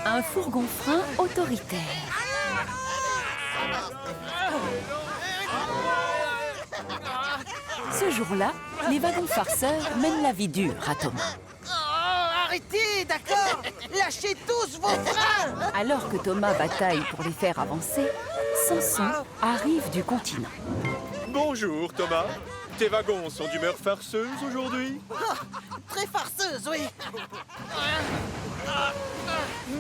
Un fourgon-frein autoritaire. Ce jour-là, les wagons farceurs mènent la vie dure à Thomas. Oh, arrêtez, d'accord? Lâchez tous vos freins! Alors que Thomas bataille pour les faire avancer, Samson arrive du continent. Bonjour Thomas. Tes wagons sont d'humeur farceuse aujourd'hui? Très farceuse, oui.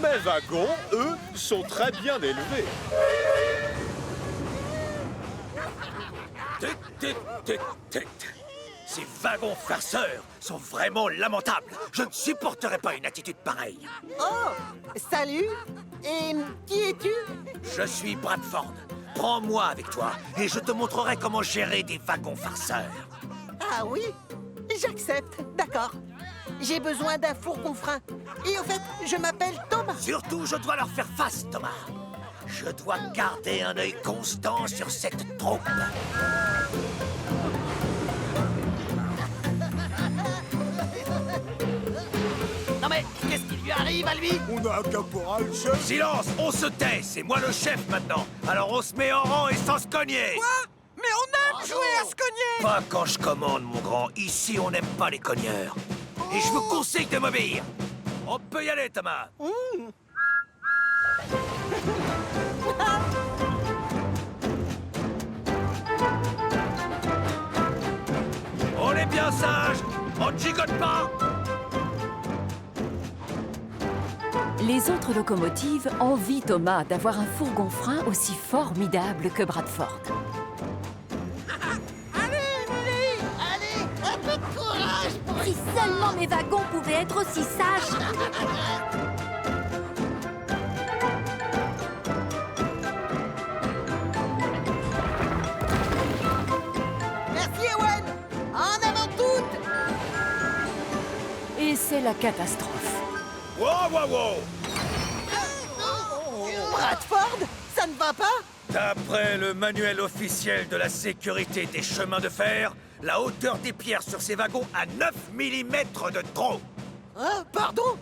Mes wagons, eux, sont très bien élevés. Ces wagons farceurs sont vraiment lamentables. Je ne supporterai pas une attitude pareille. Oh, salut. Et qui es-tu? Je suis Bradford. Prends-moi avec toi et je te montrerai comment gérer des wagons farceurs. Ah oui? J'accepte, d'accord. J'ai besoin d'un fourgon-frein. Et au fait, je m'appelle Thomas. Surtout, je dois leur faire face, Thomas. Je dois garder un œil constant sur cette troupe. Non mais, qu'est-ce qui lui arrive à lui? On a un caporal-chef. Silence, on se tait, c'est moi le chef maintenant. Alors on se met en rang et sans se cogner. Quoi? Mais on aime jouer à se cogner! Pas quand je commande, mon grand. Ici, on n'aime pas les cogneurs. Et je vous conseille de m'obéir. On peut y aller, Thomas. On est bien sage. On ne gigote pas. Les autres locomotives envient Thomas d'avoir un fourgon-frein aussi formidable que Bradford. Allez, Lily! Allez, un peu de courage! Si seulement mes wagons pouvaient être aussi sages. Merci, Ewen! En avant toutes! Et c'est la catastrophe. Wow, wow, wow. Bradford, ça ne va pas? D'après le manuel officiel de la sécurité des chemins de fer, la hauteur des pierres sur ces wagons a 9 mm de trop. Hein, pardon?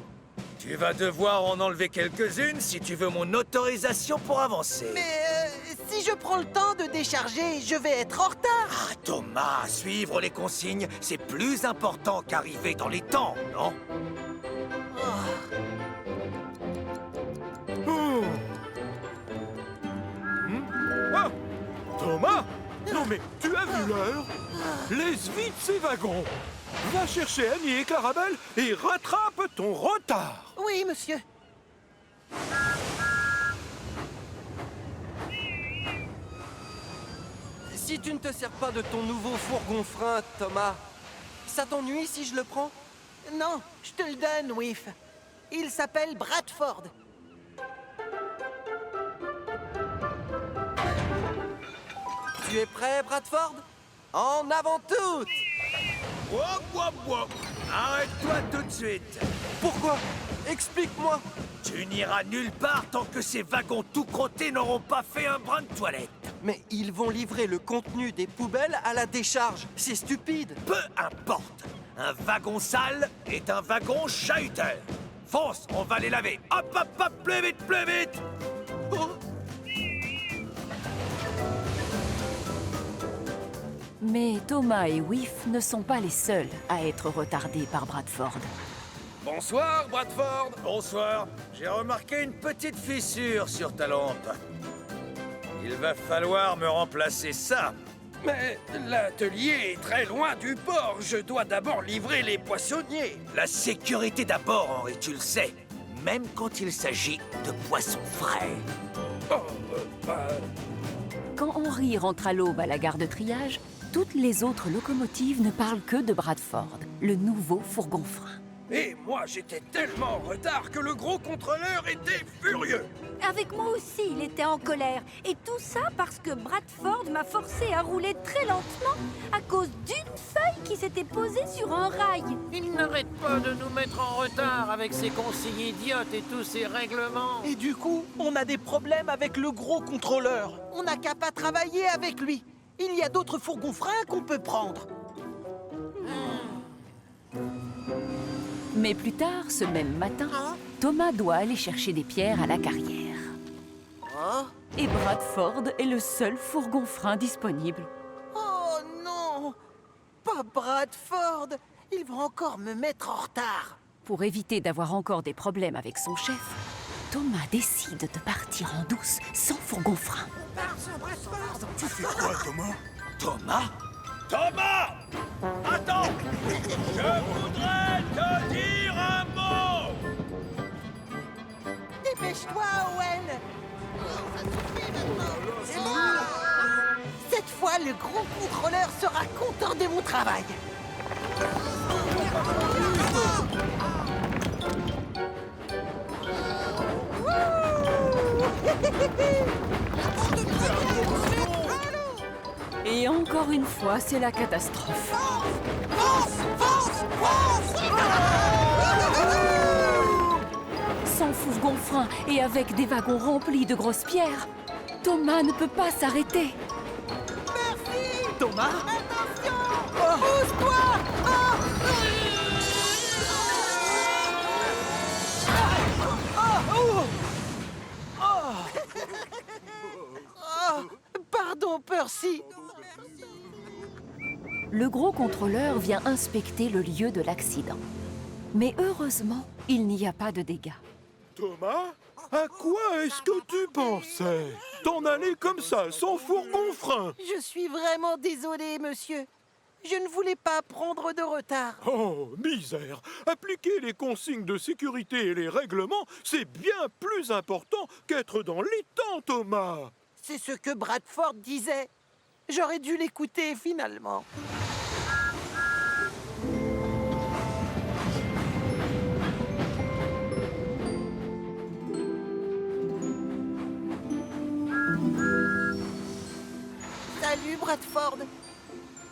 Tu vas devoir en enlever quelques-unes si tu veux mon autorisation pour avancer. Mais si je prends le temps de décharger, je vais être en retard. Ah, Thomas, suivre les consignes, c'est plus important qu'arriver dans les temps, non? Ah, Thomas? Non mais, tu as vu l'heure? Laisse vite ces wagons. Va chercher Annie et Clarabelle et rattrape ton retard. Oui, monsieur. Si tu ne te sers pas de ton nouveau fourgon-frein, Thomas, ça t'ennuie si je le prends? Non, je te le donne, Whiff. Il s'appelle Bradford. Tu es prêt, Bradford? En avant toutes! Wop, wop, wop. Arrête-toi tout de suite. Pourquoi? Explique-moi! Tu n'iras nulle part tant que ces wagons tout crottés n'auront pas fait un brin de toilette. Mais ils vont livrer le contenu des poubelles à la décharge. C'est stupide. Peu importe. Un wagon sale est un wagon chahuteur. Fonce, on va les laver. Hop, hop, hop, plus vite, plus vite. Oh. Mais Thomas et Whiff ne sont pas les seuls à être retardés par Bradford. Bonsoir, Bradford. Bonsoir. J'ai remarqué une petite fissure sur ta lampe. Il va falloir me remplacer ça. Mais l'atelier est très loin du port. Je dois d'abord livrer les poissonniers. La sécurité d'abord, Henri, tu le sais. Même quand il s'agit de poissons frais. Oh, Quand Henry rentre à l'aube à la gare de triage, toutes les autres locomotives ne parlent que de Bradford, le nouveau fourgon-frein. Et moi, j'étais tellement en retard que le gros contrôleur était furieux. Avec moi aussi, il était en colère. Et tout ça parce que Bradford m'a forcé à rouler très lentement à cause d'une feuille qui s'était posée sur un rail. Il n'arrête pas de nous mettre en retard avec ses consignes idiotes et tous ses règlements. Et du coup, on a des problèmes avec le gros contrôleur. On n'a qu'à pas travailler avec lui. Il y a d'autres fourgons-freins qu'on peut prendre. Mais plus tard, ce même matin, Thomas doit aller chercher des pierres à la carrière. Oh, Et Bradford est le seul fourgon-frein disponible. oh non! Pas Bradford! Il va encore me mettre en retard. Pour éviter d'avoir encore des problèmes avec son chef, Thomas décide de partir en douce sans fourgon-frein. Tu fais quoi, Thomas? Thomas? Thomas! Attends! Je voudrais te dire un mot! Dépêche-toi, Owen! Cette fois, le gros contrôleur sera content de mon travail. Et encore une fois, c'est la catastrophe. Sans fourgon-frein et avec des wagons remplis de grosses pierres, Thomas ne peut pas s'arrêter. Thomas? Pousse-toi! Pardon, Percy. Le gros contrôleur vient inspecter le lieu de l'accident. Mais heureusement, il n'y a pas de dégâts. Thomas, à quoi est-ce que tu pensais? T'en aller comme ça, sans fourgon-frein? Je suis vraiment désolé, monsieur. Je ne voulais pas prendre de retard. Oh, misère! Appliquer les consignes de sécurité et les règlements, c'est bien plus important qu'être dans les temps, Thomas! C'est ce que Bradford disait. J'aurais dû l'écouter finalement. Salut, Bradford.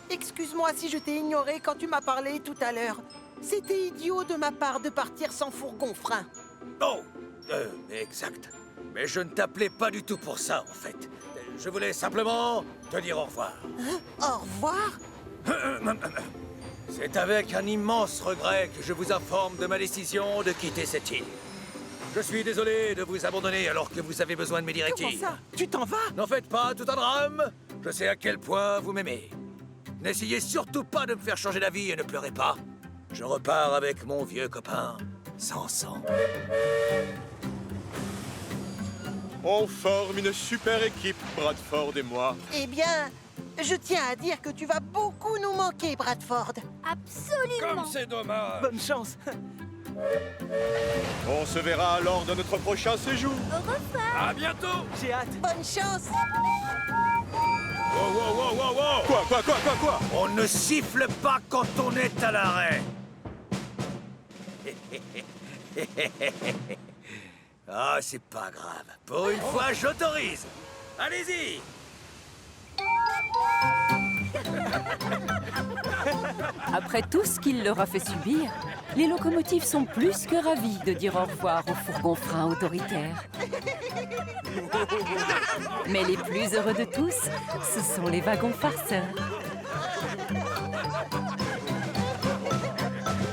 Excuse-moi si je t'ai ignoré quand tu m'as parlé tout à l'heure. C'était idiot de ma part de partir sans fourgon-frein. Oh, exact. Mais je ne t'appelais pas du tout pour ça, en fait. Je voulais simplement te dire au revoir. Au revoir. C'est avec un immense regret que je vous informe de ma décision de quitter cette île. Je suis désolé de vous abandonner alors que vous avez besoin de mes Comment directives. ça? Tu t'en vas? N'en faites pas tout un drame. Je sais à quel point vous m'aimez. N'essayez surtout pas de me faire changer d'avis et ne pleurez pas. Je repars avec mon vieux copain, Sansan. On forme une super équipe, Bradford et moi. Eh bien, je tiens à dire que tu vas beaucoup nous manquer, Bradford. Absolument. Comme c'est dommage. Bonne chance. On se verra lors de notre prochain séjour. À bientôt. J'ai hâte. Bonne chance. Wow, wow, wow, wow, wow. Quoi? On ne siffle pas quand on est à l'arrêt. Ah, c'est pas grave. Pour une fois, j'autorise. Allez-y. Après tout ce qu'il leur a fait subir, les locomotives sont plus que ravies de dire au revoir aux fourgons-freins autoritaires. Mais les plus heureux de tous, ce sont les wagons farceurs.